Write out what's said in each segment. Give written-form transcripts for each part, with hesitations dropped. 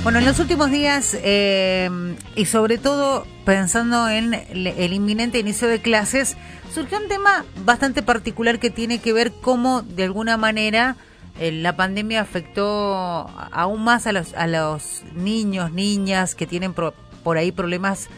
Bueno, en los últimos días y sobre todo pensando en el inminente inicio de clases, surgió un tema bastante particular que tiene que ver cómo de alguna manera la pandemia afectó aún más a los niños, niñas que tienen por ahí problemas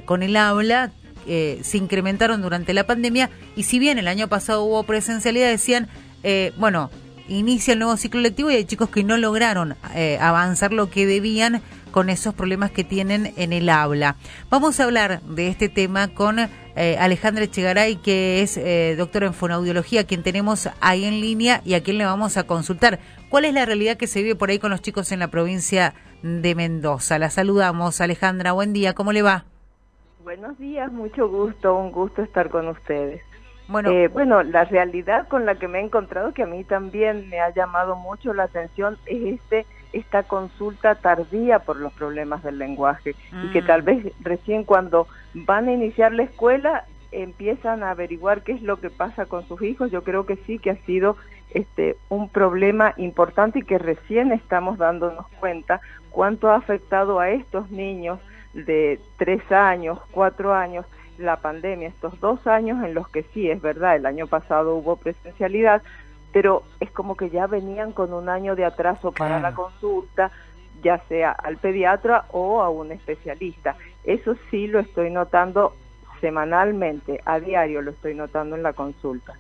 con el habla. Se incrementaron durante la pandemia y si bien el año pasado hubo presencialidad, decían, inicia el nuevo ciclo lectivo y hay chicos que no lograron avanzar lo que debían con esos problemas que tienen en el habla. Vamos a hablar de este tema con Alejandra Echegaray, que es doctora en fonoaudiología, quien tenemos ahí en línea y a quien le vamos a consultar. ¿Cuál es la realidad que se vive por ahí con los chicos en la provincia de Mendoza? La saludamos, Alejandra. Buen día, ¿cómo le va? Buenos días, mucho gusto, un gusto estar con ustedes. Bueno, La realidad con la que me he encontrado, que a mí también me ha llamado mucho la atención, es esta consulta tardía por los problemas del lenguaje, y que tal vez recién cuando van a iniciar la escuela empiezan a averiguar qué es lo que pasa con sus hijos. Yo creo que sí que ha sido un problema importante y que recién estamos dándonos cuenta cuánto ha afectado a estos niños de 3 años, 4 años, la pandemia, estos 2 años en los que sí, es verdad, el año pasado hubo presencialidad, pero es como que ya venían con un año de atraso para la consulta, ya sea al pediatra o a un especialista. Eso sí lo estoy notando semanalmente, a diario lo estoy notando en la consulta.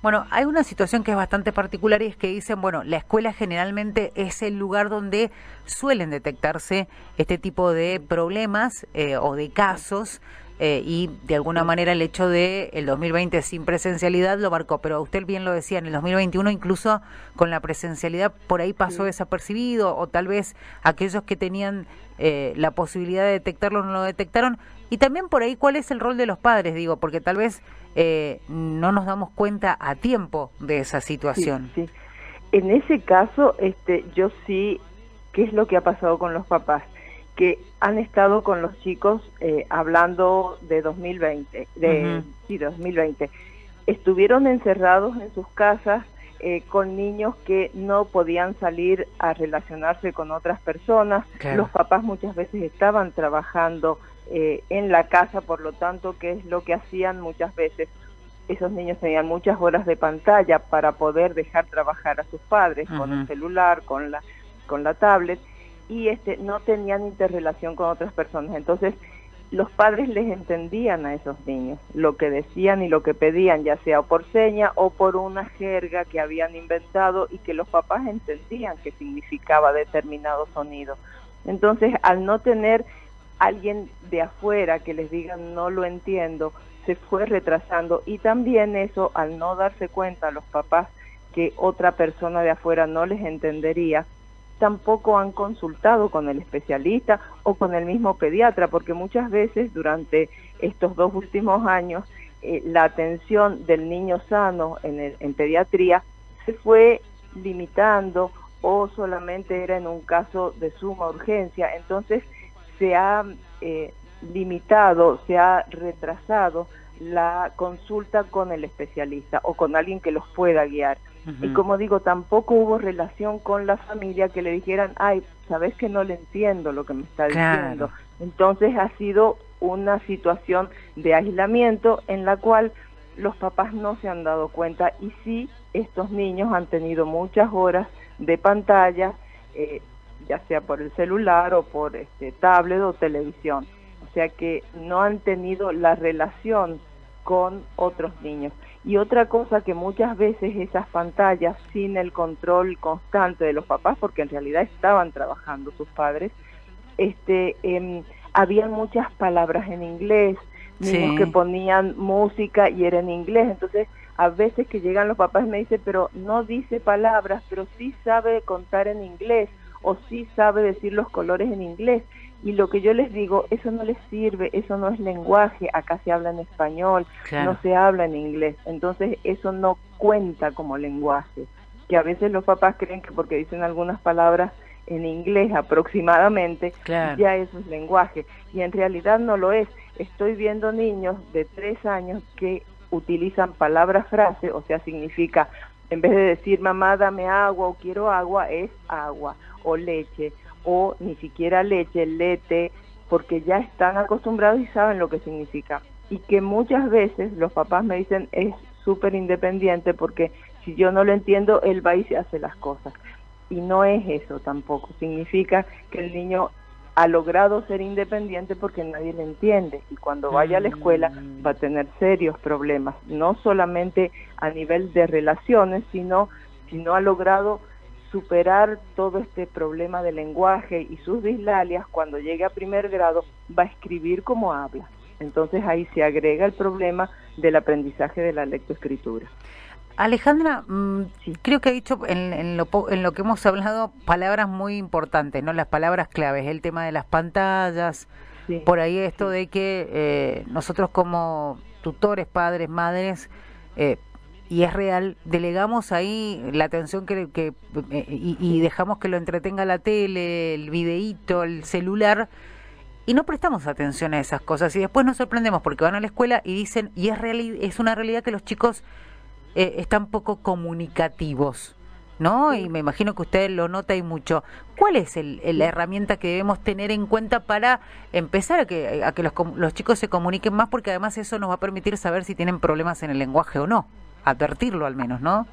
Bueno, hay una situación que es bastante particular y es que dicen, la escuela generalmente es el lugar donde suelen detectarse este tipo de problemas o de casos y de alguna manera el hecho de el 2020 sin presencialidad lo marcó, pero usted bien lo decía, en el 2021 incluso con la presencialidad por ahí pasó desapercibido o tal vez aquellos que tenían la posibilidad de detectarlo no lo detectaron. Y también por ahí, ¿cuál es el rol de los padres? Digo, porque tal vez no nos damos cuenta a tiempo de esa situación. Sí. En ese caso, yo sí, ¿qué es lo que ha pasado con los papás? Que han estado con los chicos hablando de 2020, de 2020. Estuvieron encerrados en sus casas con niños que no podían salir a relacionarse con otras personas. Claro. Los papás muchas veces estaban trabajando en la casa, por lo tanto, ¿qué es lo que hacían muchas veces? Esos niños tenían muchas horas de pantalla para poder dejar trabajar a sus padres con el celular, con la tablet, y no tenían interrelación con otras personas. Entonces, los padres les entendían a esos niños lo que decían y lo que pedían, ya sea por seña o por una jerga que habían inventado y que los papás entendían qué significaba determinado sonido. Entonces, al no tener alguien de afuera que les diga no lo entiendo, se fue retrasando, y también eso, al no darse cuenta a los papás que otra persona de afuera no les entendería, tampoco han consultado con el especialista o con el mismo pediatra, porque muchas veces durante estos 2 últimos años la atención del niño sano en pediatría se fue limitando o solamente era en un caso de suma urgencia. Entonces se ha limitado, se ha retrasado la consulta con el especialista o con alguien que los pueda guiar. Y como digo, tampoco hubo relación con la familia que le dijeran, ay, sabes que no le entiendo lo que me está diciendo. Entonces ha sido una situación de aislamiento en la cual los papás no se han dado cuenta, y sí, estos niños han tenido muchas horas de pantalla, ya sea por el celular o por tablet o televisión. O sea que no han tenido la relación con otros niños. Y otra cosa, que muchas veces esas pantallas, sin el control constante de los papás, porque en realidad estaban trabajando sus padres, habían muchas palabras en inglés, niños que ponían música y era en inglés. Entonces, a veces que llegan los papás me dicen, pero no dice palabras, pero sí sabe contar en inglés, o sí sabe decir los colores en inglés. Y lo que yo les digo, eso no les sirve, eso no es lenguaje, acá se habla en español, no se habla en inglés. Entonces eso no cuenta como lenguaje, que a veces los papás creen que porque dicen algunas palabras en inglés aproximadamente, ya eso es lenguaje, y en realidad no lo es. Estoy viendo niños de 3 años que utilizan palabra frase, o sea, significa En vez de decir, mamá, dame agua o quiero agua, es agua o leche, o ni siquiera leche, lete, porque ya están acostumbrados y saben lo que significa. Y que muchas veces los papás me dicen, es súper independiente porque si yo no lo entiendo, él va y se hace las cosas. Y no es eso tampoco, significa que el niño ha logrado ser independiente porque nadie le entiende y cuando vaya a la escuela va a tener serios problemas, no solamente a nivel de relaciones, sino ha logrado superar todo este problema del lenguaje y sus dislalias. Cuando llegue a primer grado va a escribir como habla. Entonces ahí se agrega el problema del aprendizaje de la lectoescritura. Alejandra, creo que ha dicho en lo que hemos hablado palabras muy importantes, ¿no? Las palabras claves, el tema de las pantallas, sí, por ahí esto de que nosotros como tutores, padres, madres, y es real, delegamos ahí la atención y dejamos que lo entretenga la tele, el videíto, el celular, y no prestamos atención a esas cosas, y después nos sorprendemos porque van a la escuela y dicen, y es una realidad que los chicos están poco comunicativos, ¿no? Y me imagino que usted lo nota y mucho. ¿Cuál es la herramienta que debemos tener en cuenta para empezar a que los chicos se comuniquen más? Porque además eso nos va a permitir saber si tienen problemas en el lenguaje o no, advertirlo al menos, ¿no?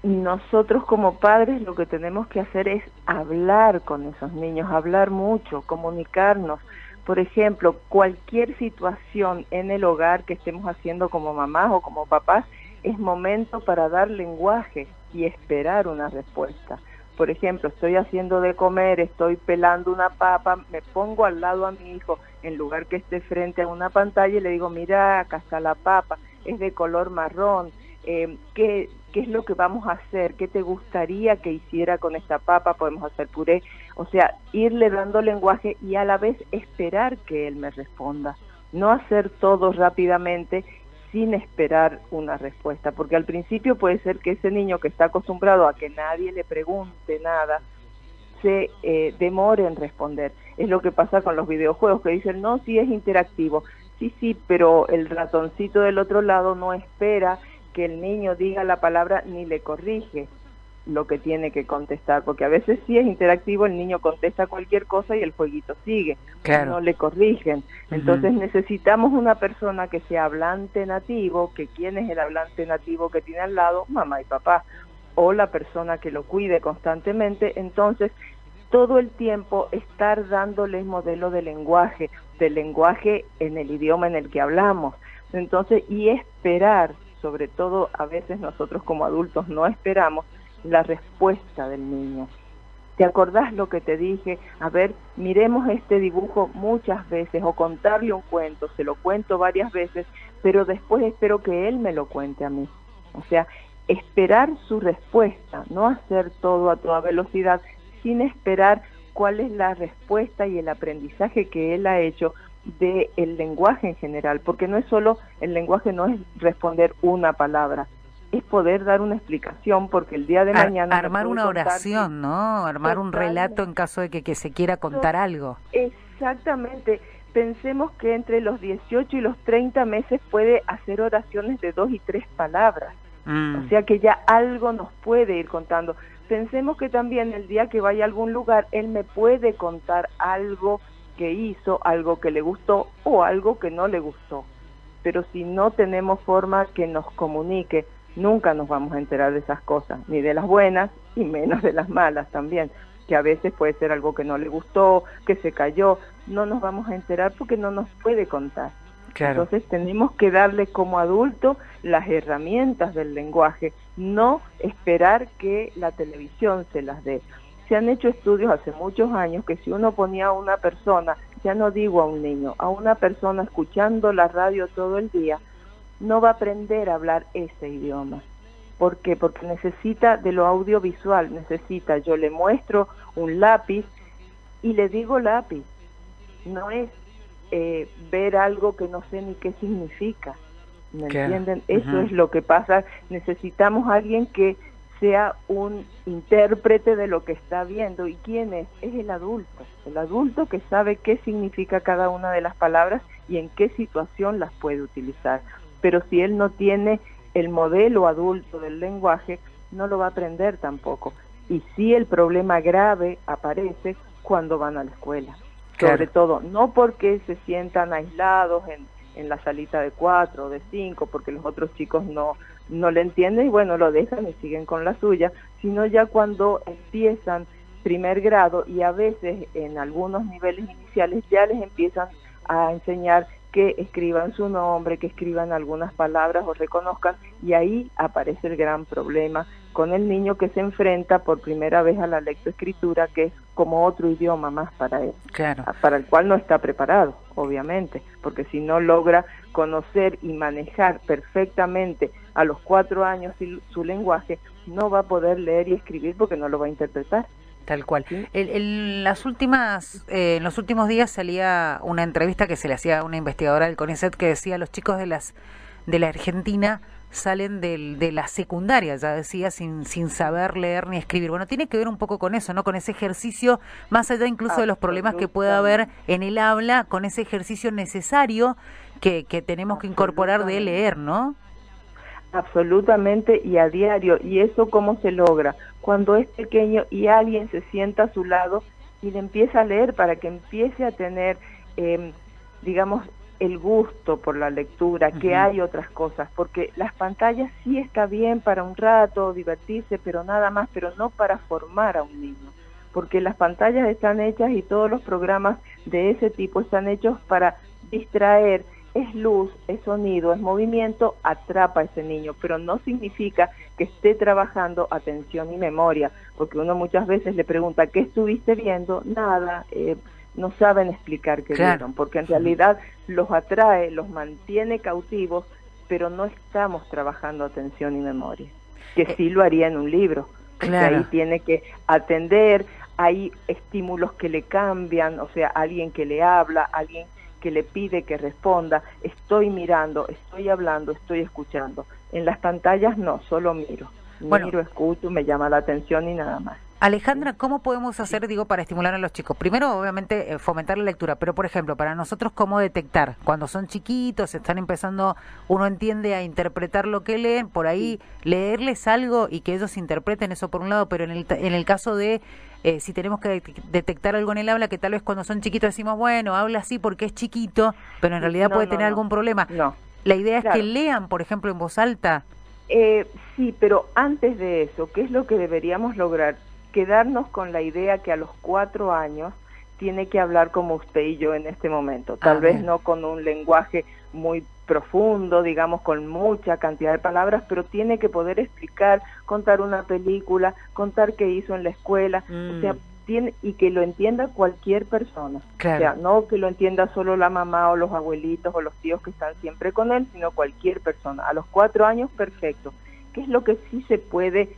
Nosotros como padres lo que tenemos que hacer es hablar con esos niños, hablar mucho, comunicarnos. Por ejemplo, cualquier situación en el hogar que estemos haciendo como mamás o como papás, es momento para dar lenguaje y esperar una respuesta. Por ejemplo, estoy haciendo de comer, estoy pelando una papa, me pongo al lado a mi hijo, en lugar que esté frente a una pantalla y le digo, mira, acá está la papa, es de color marrón, ¿qué es lo que vamos a hacer? ¿Qué te gustaría que hiciera con esta papa? Podemos hacer puré. O sea, irle dando lenguaje y a la vez esperar que él me responda. No hacer todo rápidamente sin esperar una respuesta, porque al principio puede ser que ese niño que está acostumbrado a que nadie le pregunte nada, se demore en responder. Es lo que pasa con los videojuegos, que dicen, no, sí es interactivo. Sí, pero el ratoncito del otro lado no espera que el niño diga la palabra ni le corrige lo que tiene que contestar, porque a veces sí es interactivo, el niño contesta cualquier cosa y el jueguito sigue, claro, no le corrigen. Entonces necesitamos una persona que sea hablante nativo, que quién es el hablante nativo que tiene al lado, mamá y papá, o la persona que lo cuide constantemente. Entonces todo el tiempo estar dándoles modelo de lenguaje en el idioma en el que hablamos. Entonces, y esperar, sobre todo a veces nosotros como adultos no esperamos la respuesta del niño. ¿Te acordás lo que te dije? A ver, miremos este dibujo muchas veces, o contarle un cuento, se lo cuento varias veces, pero después espero que él me lo cuente a mí. O sea, esperar su respuesta, no hacer todo a toda velocidad, sin esperar cuál es la respuesta y el aprendizaje que él ha hecho del lenguaje en general, porque no es solo, el lenguaje no es responder una palabra, es poder dar una explicación, porque el día de mañana... Armar una oración, ¿no? Armar un relato en caso de que se quiera contar algo. Exactamente. Pensemos que entre los 18 y los 30 meses puede hacer oraciones de 2 y 3 palabras. O sea que ya algo nos puede ir contando. Pensemos que también el día que vaya a algún lugar, él me puede contar algo que hizo, algo que le gustó o algo que no le gustó. Pero si no tenemos forma que nos comunique, nunca nos vamos a enterar de esas cosas, ni de las buenas y menos de las malas también, que a veces puede ser algo que no le gustó, que se cayó, no nos vamos a enterar porque no nos puede contar. Claro. Entonces tenemos que darle como adulto las herramientas del lenguaje, no esperar que la televisión se las dé. Se han hecho estudios hace muchos años que si uno ponía a una persona, ya no digo a un niño, a una persona escuchando la radio todo el día, no va a aprender a hablar ese idioma. ¿Por qué? Porque necesita de lo audiovisual, yo le muestro un lápiz y le digo lápiz, no es ver algo que no sé ni qué significa, ¿me entienden? Eso es lo que pasa, necesitamos a alguien que sea un intérprete de lo que está viendo. ¿Y quién es? Es el adulto que sabe qué significa cada una de las palabras y en qué situación las puede utilizar. Pero si él no tiene el modelo adulto del lenguaje, no lo va a aprender tampoco. Y sí, el problema grave aparece cuando van a la escuela. Claro. Sobre todo, no porque se sientan aislados en la salita de 4 o de 5, porque los otros chicos no le entienden y bueno, lo dejan y siguen con la suya, sino ya cuando empiezan primer grado y a veces en algunos niveles iniciales ya les empiezan a enseñar que escriban su nombre, que escriban algunas palabras o reconozcan, y ahí aparece el gran problema con el niño que se enfrenta por primera vez a la lectoescritura, que es como otro idioma más para él, claro, para el cual no está preparado, obviamente, porque si no logra conocer y manejar perfectamente a los 4 años su lenguaje, no va a poder leer y escribir porque no lo va a interpretar. tal cual. ¿Sí? En los últimos días salía una entrevista que se le hacía a una investigadora del CONICET que decía los chicos de la Argentina salen de la secundaria, ya decía, sin saber leer ni escribir. Bueno, tiene que ver un poco con eso, ¿no? Con ese ejercicio, más allá incluso de los problemas que pueda haber en el habla, con ese ejercicio necesario que tenemos que incorporar de leer, ¿no? Absolutamente, y a diario. ¿Y eso cómo se logra? Cuando es pequeño y alguien se sienta a su lado y le empieza a leer para que empiece a tener, digamos, el gusto por la lectura, que hay otras cosas, porque las pantallas sí está bien para un rato, divertirse, pero nada más, pero no para formar a un niño, porque las pantallas están hechas y todos los programas de ese tipo están hechos para distraer. Es luz, es sonido, es movimiento, atrapa a ese niño, pero no significa que esté trabajando atención y memoria, porque uno muchas veces le pregunta, ¿qué estuviste viendo? Nada, no saben explicar qué vieron, porque en realidad los atrae, los mantiene cautivos, pero no estamos trabajando atención y memoria, que sí lo haría en un libro, porque ahí tiene que atender, hay estímulos que le cambian, o sea, alguien que le habla, alguien que le pide que responda, estoy mirando, estoy hablando, estoy escuchando. En las pantallas no, solo miro, escucho, me llama la atención y nada más. Alejandra, ¿cómo podemos hacer, para estimular a los chicos? Primero, obviamente, fomentar la lectura, pero, por ejemplo, para nosotros, ¿cómo detectar? Cuando son chiquitos, están empezando, uno entiende a interpretar lo que leen, por ahí leerles algo y que ellos interpreten eso por un lado, pero en el caso de, si tenemos que detectar algo en el habla, que tal vez cuando son chiquitos decimos, bueno, habla así porque es chiquito, pero en realidad puede tener algún problema. No. La idea es que lean, por ejemplo, en voz alta. Sí, pero antes de eso, ¿qué es lo que deberíamos lograr? Quedarnos con la idea que a los 4 años tiene que hablar como usted y yo en este momento, tal vez no con un lenguaje muy profundo, digamos, con mucha cantidad de palabras, pero tiene que poder explicar, contar una película, contar qué hizo en la escuela, o sea, y que lo entienda cualquier persona, o sea, no que lo entienda solo la mamá o los abuelitos o los tíos que están siempre con él, sino cualquier persona. A los 4 años, perfecto. ¿Qué es lo que sí se puede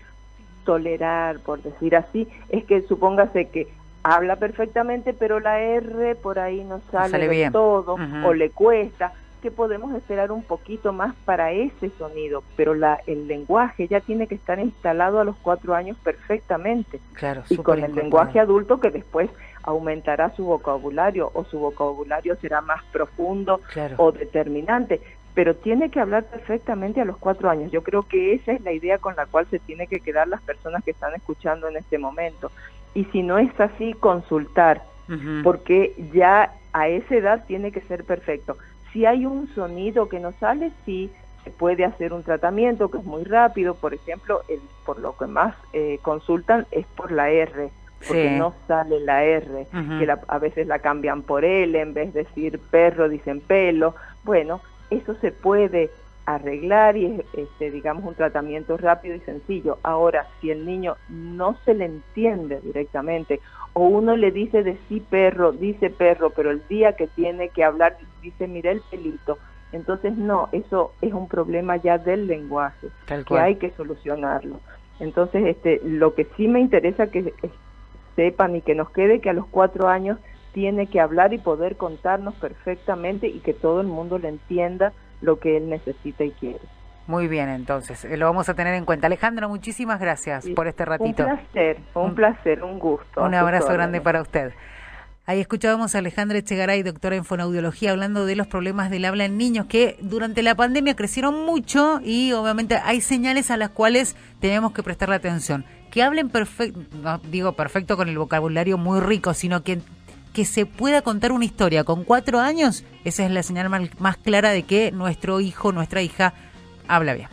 tolerar, por decir así? Es que supóngase que habla perfectamente, pero la R por ahí no sale del todo, o le cuesta, que podemos esperar un poquito más para ese sonido, pero el lenguaje ya tiene que estar instalado a los 4 años perfectamente, y con el lenguaje adulto que después aumentará su vocabulario, o su vocabulario será más profundo o determinante, pero tiene que hablar perfectamente a los 4 años. Yo creo que esa es la idea con la cual se tiene que quedar las personas que están escuchando en este momento. Y si no es así, consultar, porque ya a esa edad tiene que ser perfecto. Si hay un sonido que no sale, sí se puede hacer un tratamiento que es muy rápido. Por ejemplo, por lo que más consultan es por la R, porque no sale la R, que a veces la cambian por L, en vez de decir perro dicen pelo. Bueno, eso se puede arreglar y es, digamos, un tratamiento rápido y sencillo. Ahora, si el niño no se le entiende directamente, o uno le dice de sí perro, dice perro, pero el día que tiene que hablar dice mira el pelito, entonces no, eso es un problema ya del lenguaje, que hay que solucionarlo. Entonces, lo que sí me interesa que sepan y que nos quede, que a los 4 años tiene que hablar y poder contarnos perfectamente y que todo el mundo le entienda lo que él necesita y quiere. Muy bien, entonces, lo vamos a tener en cuenta. Alejandra, muchísimas gracias por este ratito. Un placer, un gusto. Un abrazo grande para usted. Ahí escuchábamos a Alejandra Echegaray, doctora en fonoaudiología, hablando de los problemas del habla en niños que durante la pandemia crecieron mucho y obviamente hay señales a las cuales tenemos que prestarle atención. Que hablen perfecto, no digo perfecto con el vocabulario muy rico, sino que se pueda contar una historia con 4 años, esa es la señal más clara de que nuestro hijo, nuestra hija habla bien.